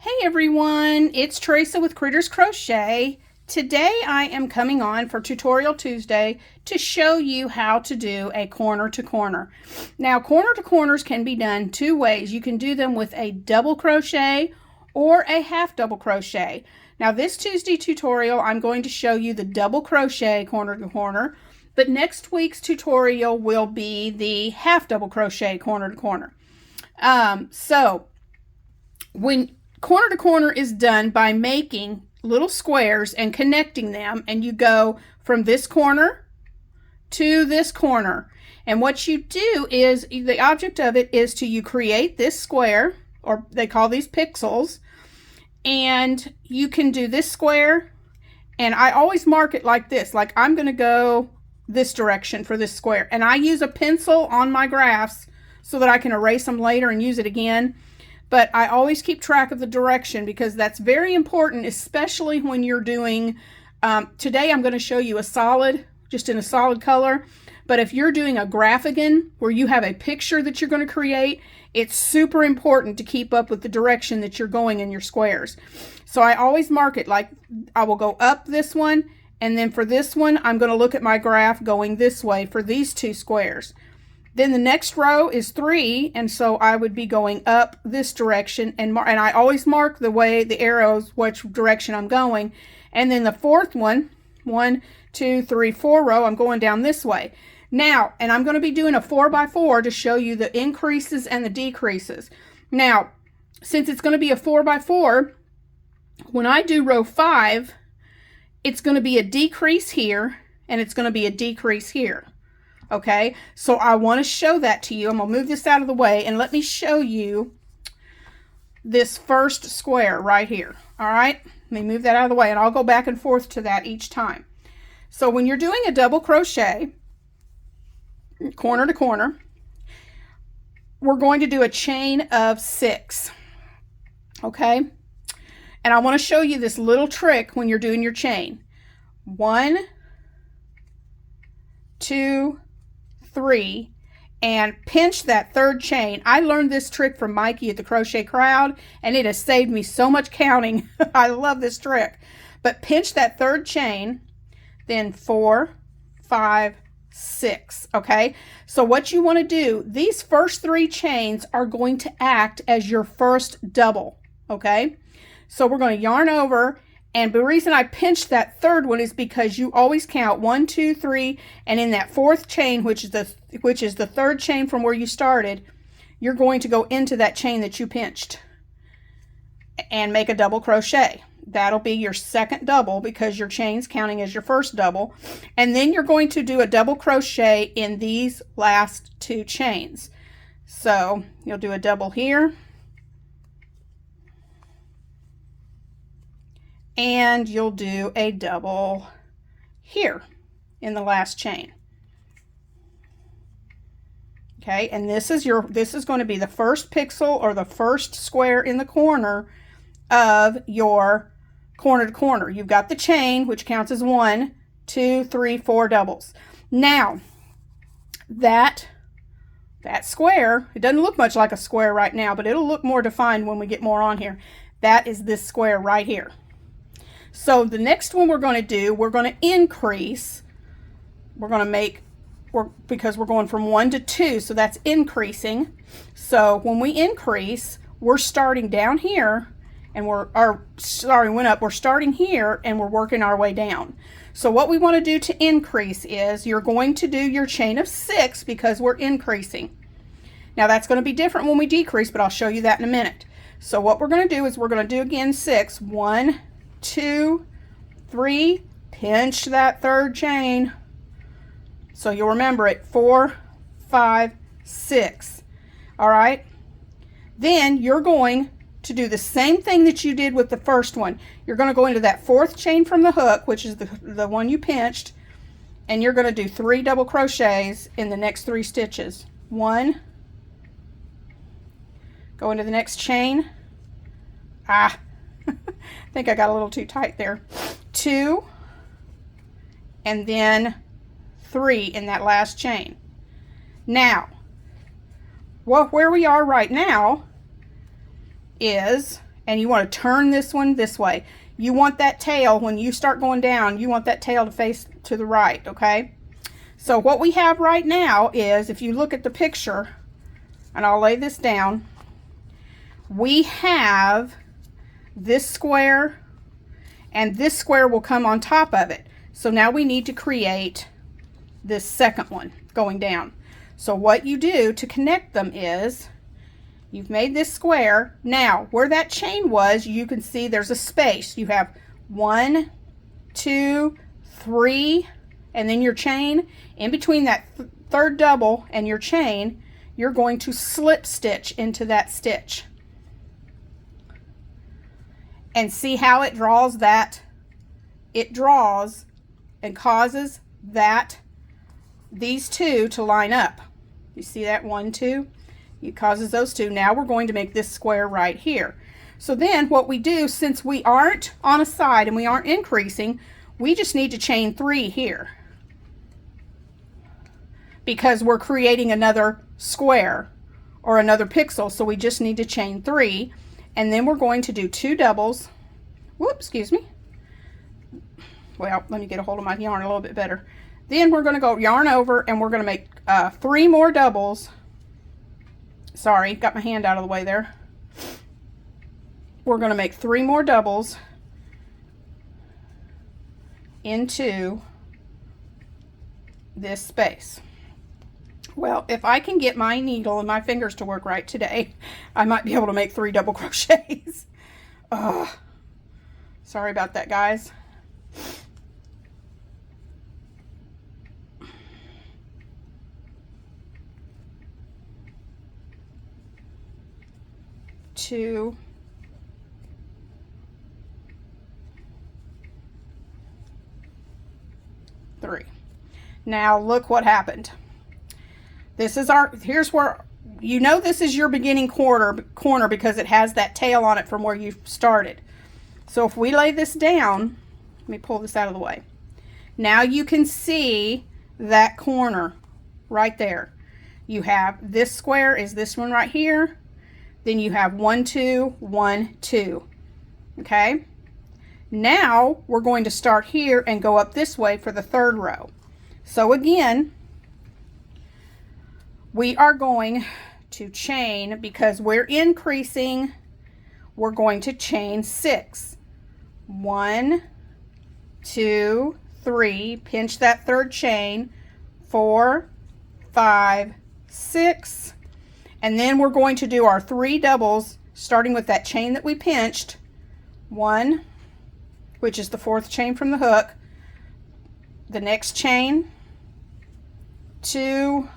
Hey everyone, it's Teresa with Critters Crochet. Today I am coming on for Tutorial Tuesday to show you how to do a corner to corner. Now corner to corners can be done two ways. You can do them with a double crochet or a half double crochet. Now this Tuesday tutorial I'm going to show you the double crochet corner to corner, but next week's tutorial will be the half double crochet corner to corner. When corner to corner is done by making little squares and connecting them, and you go from this corner to this corner. And what you do is, the object of it is you create this square, or they call these pixels, and you can do this square, and I always mark it like this, like I'm going to go this direction for this square, and I use a pencil on my graphs so that I can erase them later and use it again. But I always keep track of the direction because that's very important, especially when you're doing, today I'm going to show you a solid, just in a solid color. But if you're doing a graphigan where you have a picture that you're going to create, it's super important to keep up with the direction that you're going in your squares. So I always mark it like I will go up this one, and then for this one, I'm going to look at my graph going this way for these two squares. Then the next row is 3, and so I would be going up this direction, and I always mark the way the arrows, which direction I'm going. And then the fourth one, 1, 2, 3, 4 row, I'm going down this way. Now, and I'm going to be doing a 4x4 to show you the increases and the decreases. Now, since it's going to be a 4x4, when I do row 5, it's going to be a decrease here, and it's going to be a decrease here. Okay, so I want to show that to you. I'm going to move this out of the way and let me show you this first square right here. All right, let me move that out of the way, and I'll go back and forth to that each time. So when you're doing a double crochet, corner to corner, we're going to do a chain of 6. Okay, and I want to show you this little trick when you're doing your chain. 1, 2, 3, and pinch that third chain. I learned this trick from Mikey at the Crochet Crowd, and it has saved me so much counting. I love this trick. But pinch that third chain, then 4, 5, 6. Okay, so what you want to do, these first 3 chains are going to act as your first double. Okay, so we're going to yarn over. And the reason I pinched that third one is because you always count 1, 2, 3, and in that fourth chain, which is the third chain from where you started, you're going to go into that chain that you pinched and make a double crochet. That'll be your second double because your chain's counting as your first double. And then you're going to do a double crochet in these last 2 chains. So you'll do a double here, and you'll do a double here in the last chain. Okay, and this is going to be the first pixel or the first square in the corner of your corner to corner. You've got the chain, which counts as 1, 2, 3, 4 doubles. Now, that square, it doesn't look much like a square right now, but it'll look more defined when we get more on here. That is this square right here. So the next one we're going to do, we're going to increase. We're going to make, because we're going from 1 to 2, so that's increasing. So when we increase, we're starting down here, and we're starting here, and we're working our way down. So what we want to do to increase is, you're going to do your chain of 6 because we're increasing. Now that's going to be different when we decrease, but I'll show you that in a minute. So what we're going to do is we're going to do again 6. 1, 2, 3, pinch that third chain. So you'll remember it. 4, 5, 6. All right. Then you're going to do the same thing that you did with the first one. You're going to go into that fourth chain from the hook, which is the one you pinched, and you're going to do 3 double crochets in the next 3 stitches. 1, go into the next chain. I think I got a little too tight there. 2, and then 3 in that last chain. Now, where we are right now is and you want to turn this one this way. You want that tail, when you start going down, you want that tail to face to the right, okay? So what we have right now is, if you look at the picture, and I'll lay this down, we have this square, and this square will come on top of it. So now we need to create this second one going down. So what you do to connect them is, you've made this square. Now, where that chain was, you can see there's a space. You have 1, 2, 3, and then your chain. In between that third double and your chain, you're going to slip stitch into that stitch. And see how it draws that? It draws and causes that, these two to line up. You see that? 1, 2. It causes those two. Now we're going to make this square right here. So then what we do, since we aren't on a side and we aren't increasing, we just need to chain 3 here, because we're creating another square or another pixel. So we just need to chain 3, and then we're going to do 2 doubles. Whoops, excuse me. Well, let me get a hold of my yarn a little bit better. Then we're going to go yarn over, and we're going to make 3 more doubles. Sorry, got my hand out of the way there. We're going to make 3 more doubles into this space. Well, if I can get my needle and my fingers to work right today, I might be able to make 3 double crochets. Sorry about that, guys. Two, 3. Now look what happened. This is our, here's where, you know, this is your beginning corner because it has that tail on it from where you started. So if we lay this down, let me pull this out of the way. Now you can see that corner right there. You have this square is this one right here. Then you have 1, 2, 1, 2. Okay. Now we're going to start here and go up this way for the 3rd row. So again, we are going to chain, because we're increasing, we're going to chain 6. 1, 2, 3, pinch that 3rd chain, 4, 5, 6, and then we're going to do our 3 doubles, starting with that chain that we pinched. 1, which is the 4th chain from the hook, the next chain, 2,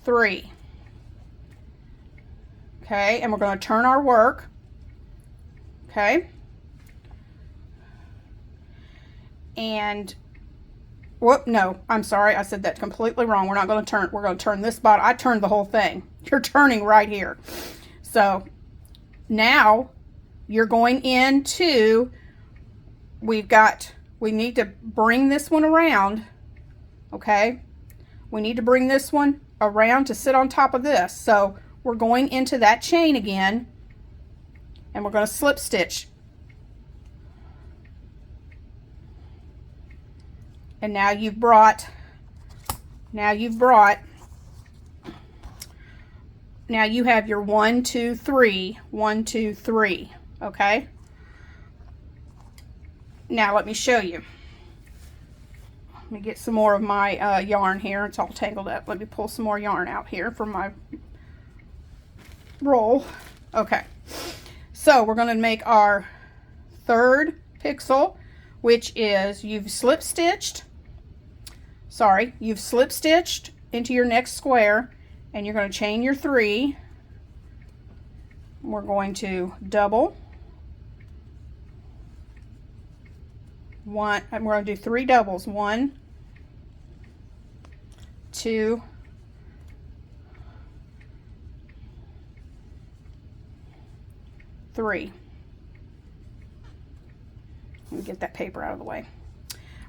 3. Okay, and we're going to turn our work. Okay. And whoop, no, I'm sorry, I said that completely wrong. We're not going to turn, we're going to turn this bottom. I turned the whole thing. You're turning right here. So now you're going into, we need to bring this one around. Okay, we need to bring this one around to sit on top of this. So we're going into that chain again, and we're going to slip stitch. And now you've brought, now you have your 1, 2, 3, 1, 2, 3. Okay. Now let me show you. Let me get some more of my yarn here. It's all tangled up. Let me pull some more yarn out here from my roll. Okay. So we're going to make our 3rd pixel, which is you've slip stitched into your next square, and you're going to chain your 3. We're going to double 1, and we're going to do 3 doubles. 1, 2, 3. Let me get that paper out of the way.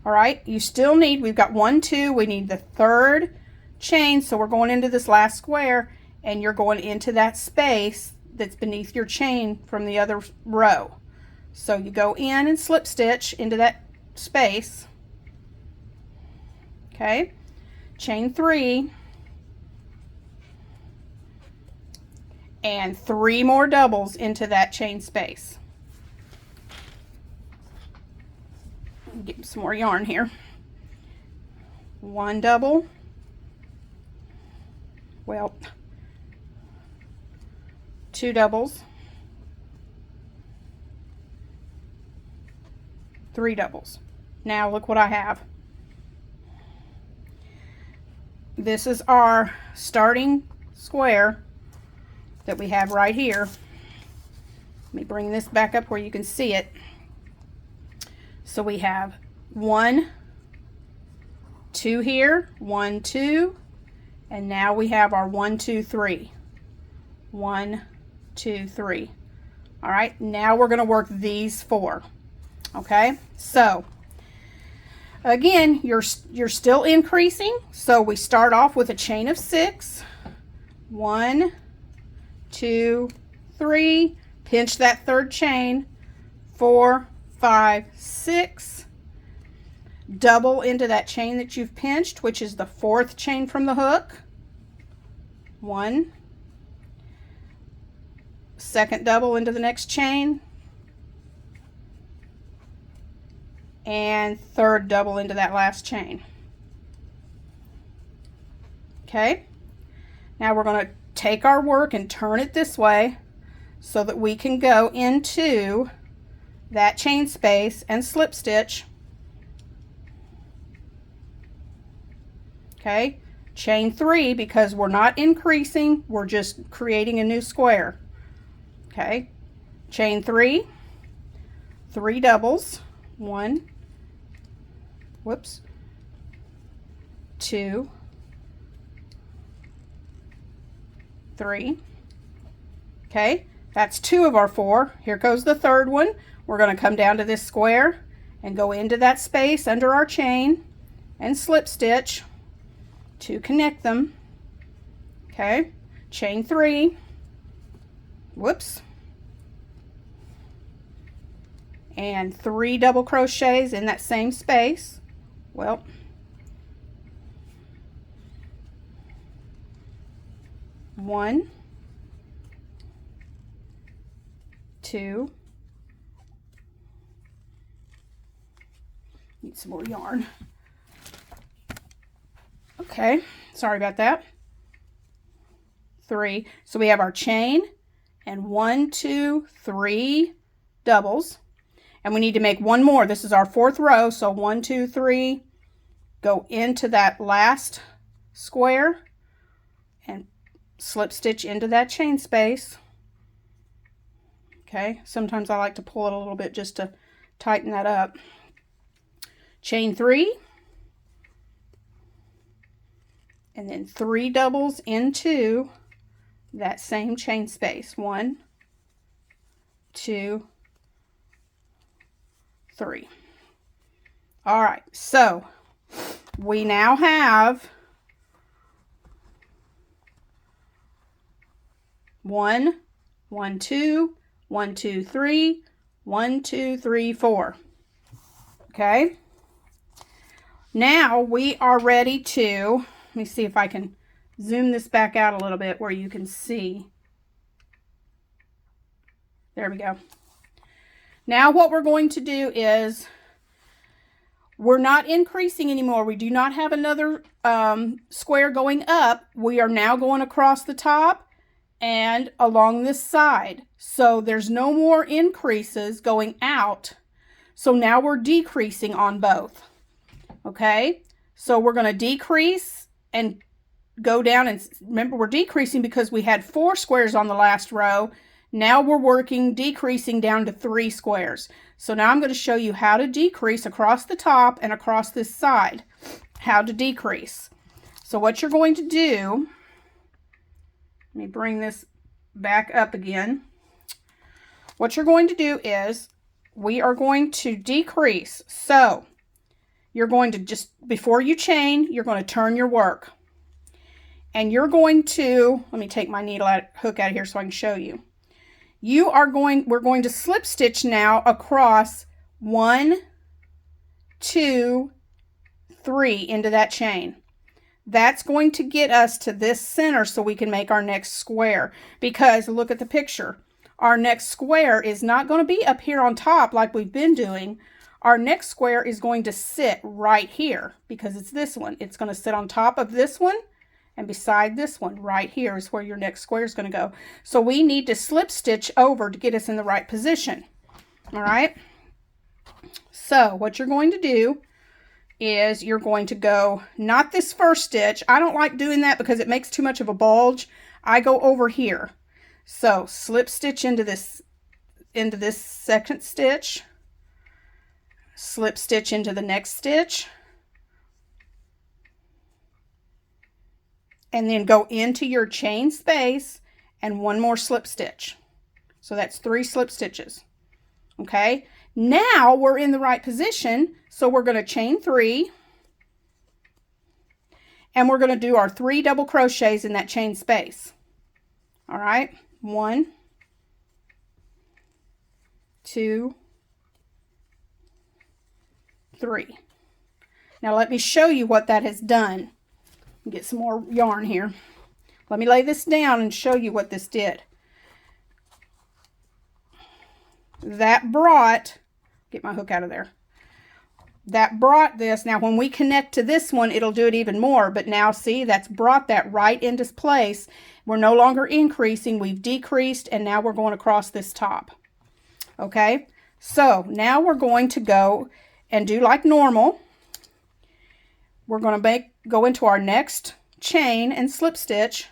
All right, you still need, we've got 1, 2, we need the 3rd chain, so we're going into this last square, and you're going into that space that's beneath your chain from the other row. So you go in and slip stitch into that space. Okay, chain 3 and 3 more doubles into that chain space. Get some more yarn here. 1 double, well, 2 doubles, 3 doubles. Now look what I have. This is our starting square that we have right here. Let me bring this back up where you can see it. So we have 1, 2 here, 1, 2, and now we have our 1, 2, 3. 1, 2, 3. All right, now we're going to work these 4. Okay, so again, you're still increasing. So we start off with a chain of 6. 1, 2, 3. Pinch that 3rd chain. 4, 5, 6. Double into that chain that you've pinched, which is the 4th chain from the hook. 1. Second double into the next chain. And 3rd double into that last chain. Okay, now we're going to take our work and turn it this way so that we can go into that chain space and slip stitch. Okay, chain 3 because we're not increasing, we're just creating a new square. Okay, chain 3, 3 doubles, 1, whoops, 2, 3. Okay, that's 2 of our 4. Here goes the 3rd one. We're going to come down to this square and go into that space under our chain and slip stitch to connect them. Okay, chain 3, whoops, and 3 double crochets in that same space. Well, one, 2, need some more yarn. Okay, sorry about that. 3. So we have our chain and 1, 2, 3 doubles, and we need to make 1 more. This is our 4th row, so 1, 2, 3, go into that last square and slip stitch into that chain space. Okay, sometimes I like to pull it a little bit just to tighten that up. Chain 3, and then 3 doubles into that same chain space. 1, 2, 3. All right, so we now have 1, 1, 2, 1, 2, 3, 1, 2, 3, 4. Okay, now we are ready to, let me see if I can zoom this back out a little bit where you can see. There we go. Now what we're going to do is, we're not increasing anymore. We do not have another square going up. We are now going across the top and along this side. So there's no more increases going out. So now we're decreasing on both. Okay, so we're going to decrease and go down, and remember we're decreasing because we had 4 squares on the last row. Now we're working decreasing down to 3 squares. So now I'm going to show you how to decrease across the top and across this side. How to decrease. So what you're going to do, let me bring this back up again. What you're going to do is, we are going to decrease. So you're going to just, before you chain, you're going to turn your work. And you're going to, let me take my hook out of here so I can show you. We're going to slip stitch now across 1, 2, 3 into that chain. That's going to get us to this center so we can make our next square. Because look at the picture. Our next square is not going to be up here on top like we've been doing. Our next square is going to sit right here because it's this one. It's going to sit on top of this one, and beside this one right here is where your next square is going to go. So we need to slip stitch over to get us in the right position. All right. So what you're going to do is you're going to go, not this first stitch. I don't like doing that because it makes too much of a bulge. I go over here. So slip stitch into this second stitch, slip stitch into the next stitch, and then go into your chain space and one more slip stitch. So that's 3 slip stitches. Okay, now we're in the right position, so we're going to chain 3 and we're going to do our 3 double crochets in that chain space. All right, 1, 2, 3. Now let me show you what that has done. Get some more yarn here. Let me lay this down and show you what this did. That brought, get my hook out of there. That brought this. Now when we connect to this one, it'll do it even more. But now see, that's brought that right into place. We're no longer increasing, we've decreased, and now we're going across this top. Okay, so now we're going to go and do like normal. We're going to go into our next chain and slip stitch.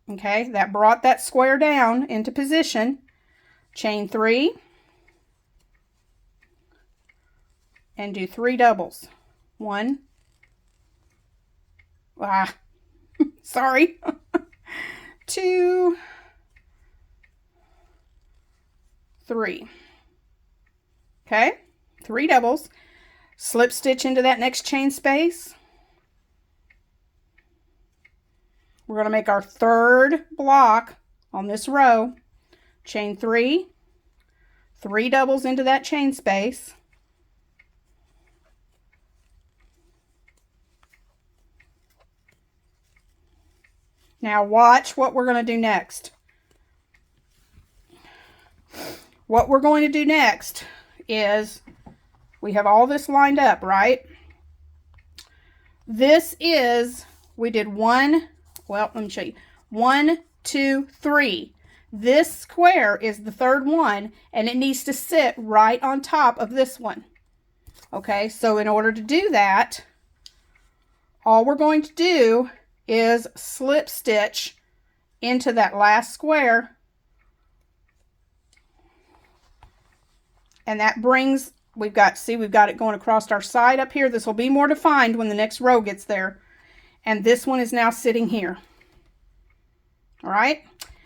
Okay, that brought that square down into position. Chain 3 and do 3 doubles. 1, sorry, 2, 3. Okay, 3 doubles. Slip stitch into that next chain space. We're going to make our 3rd block on this row. Chain 3, 3 doubles into that chain space. Now watch what we're going to do next. What we're going to do next is, we have all this lined up, right? This is, we did 1, well, let me show you. 1, 2, 3. This square is the 3rd one, and it needs to sit right on top of this one. Okay, so in order to do that, all we're going to do is slip stitch into that last square. And that brings, we've got it going across our side up here. This will be more defined when the next row gets there. And this one is now sitting here. All right.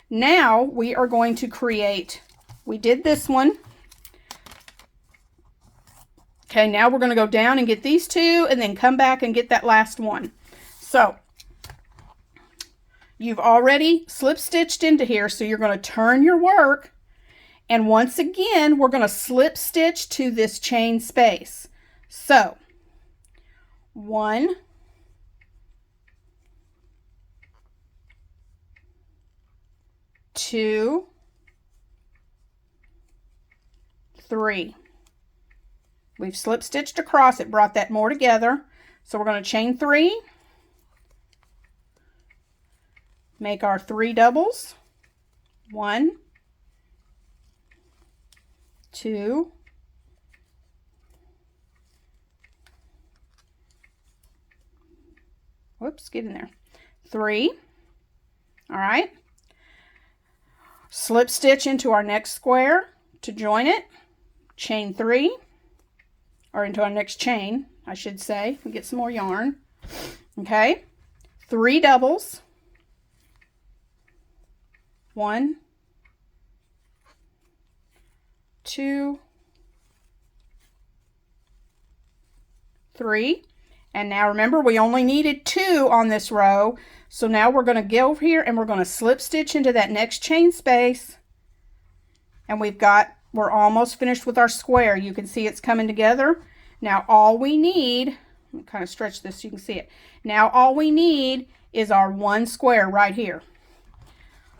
Now we are going to create, we did this one. Okay, now we're going to go down and get these 2 and then come back and get that last one. So you've already slip stitched into here, so you're going to turn your work. And once again, we're going to slip stitch to this chain space. So 1, 2, 3. We've slip stitched across it, brought that more together. So we're going to chain 3, make our 3 doubles. 1, 2, 3. All right. Slip stitch into our next square to join it. Chain 3, or into our next chain, I should say. We get some more yarn. Okay. 3 doubles. 1, 2, 3. And now remember, we only needed 2 on this row. So now we're going to go over here and we're going to slip stitch into that next chain space. And we're almost finished with our square. You can see it's coming together. Now all we need, let me kind of stretch this so you can see it. Now all we need is our 1 square right here.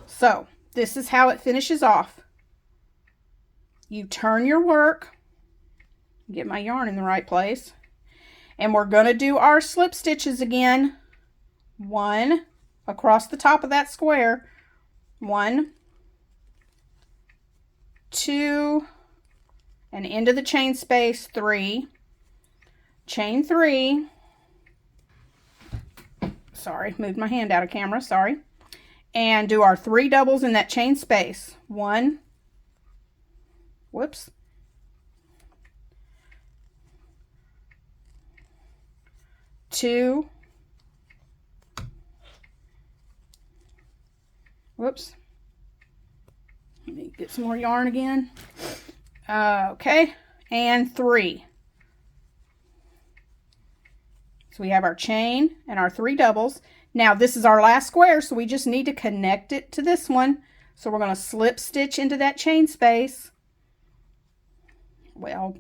So this is how it finishes off. You turn your work, get my yarn in the right place, and we're going to do our slip stitches again. 1 across the top of that square, 1, 2, and into the chain space, 3, chain 3, sorry, moved my hand out of camera, sorry, and do our 3 doubles in that chain space, 1, whoops, 2, whoops, let me get some more yarn again, okay, and 3. So we have our chain and our 3 doubles. Now this is our last square, so we just need to connect it to this one. So we're going to slip stitch into that chain space. Well,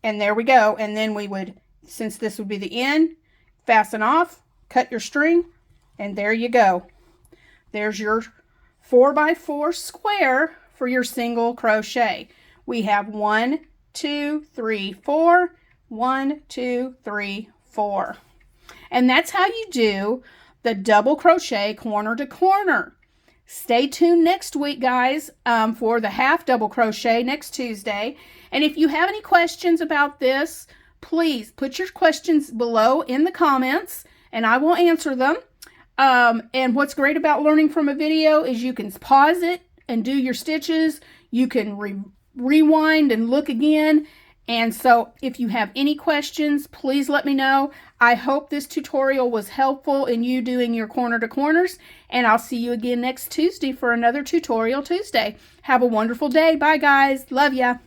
and there we go. And then we would, since this would be the end, fasten off, cut your string, and there you go. There's your 4x4 square for your single crochet. We have 1, 2, 3, 4, 1, 2, 3, 4. And that's how you do the double crochet corner to corner. Stay tuned next week, guys, for the half double crochet next Tuesday. And if you have any questions about this, please put your questions below in the comments and I will answer them. And what's great about learning from a video is you can pause it and do your stitches. You can rewind and look again. And so if you have any questions, please let me know. I hope this tutorial was helpful in you doing your corner to corners, and I'll see you again next Tuesday for another Tutorial Tuesday. Have a wonderful day. Bye, guys. Love ya.